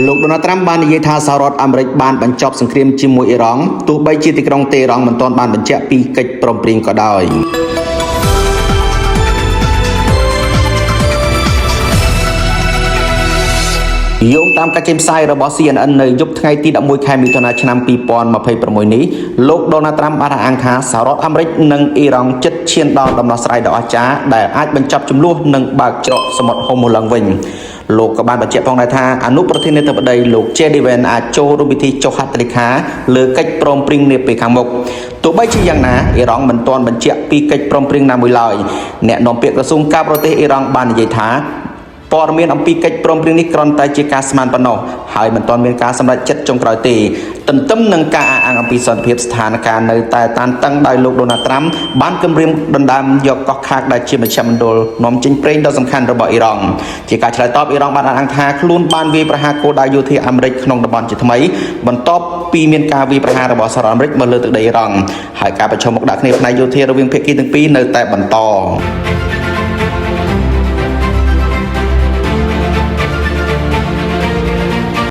លោកដូណាល់ត្រាំបាននិយាយថាសហរដ្ឋអាមេរិកបានបញ្ចប់សង្គ្រាមជាមួយអ៊ីរ៉ង់ទោះបីជាទីក្រុងតេហ៍រ៉ង់មិនទាន់បានបញ្ជាក់ពីកិច្ចព្រមព្រៀងក៏ដោយយោងតាមការចេញផ្សាយរបស់ CNN នៅយប់ថ្ងៃទី11ខែមិថុនាឆ្នាំ2026នេះលោកដូណាល់ត្រាំបានអះអាងថាសហរដ្ឋអាមេរិកនិងអ៊ីរ៉ង់ជិតឈានដល់ដំណោះស្រាយដ៏អស្ចារ្យដែលអាចបញ្ចប់ជម្លោះនិងបើកច្រកសមុទ្រហូមឡើងវិញលោកក៏បានបញ្ជាក់ផងដែរថាអនុប្រធានាធិបតីលោក JD Vance អាចចូលរួមពិធីចុះហត្ថលេខាលើកិច្ចព្រមព្រៀងនាពេលខាងមុខទោះបីជាយ៉ាងណាអ៊ីរ៉ង់មិនទាន់បញ្ជាក់ពីកិច្ចព្រមព្រៀងណាមួយឡើយអ្នកនាំពាក្យក្រសួងការបរទេសអ៊ីរ៉ង់បាននិយាយថាព័ត៌មានអំពីកិច្ចព្រមព្រៀងនេះគ្រាន់តែជាការស្មានប៉ុណ្ណោះហើយមិនទាន់មានការសម្រេចចិត្តចុងក្រោយទេទន្ទឹមនឹងការអះអាងអំពីសន្តិភាពស្ថានភាពនៅតែតានតឹងដោយលោកដូណាល់ត្រាំបានគម្រាមដណ្ដើមយកកោះខាកដែលជាមជ្ឈមណ្ឌលនាំចេញប្រេងដ៏សំខាន់របស់អ៊ីរ៉ង់ជាការឆ្លើយតបអ៊ីរ៉ង់បានអះអាងថាខ្លួនបានវាយប្រហារគោលដៅយោធាអាមេរិកក្នុងតំបន់ជាថ្មីបន្ទាប់ពីមានការវាយប្រហាររបស់សហរដ្ឋអាមេរិកមកលើទឹកដីអ៊ីរ៉ង់ហើយការប្រឈមមុខដាក់គ្នាផ្នែកយោធារវាងភាគីទាំងពីរនៅតែបន្ត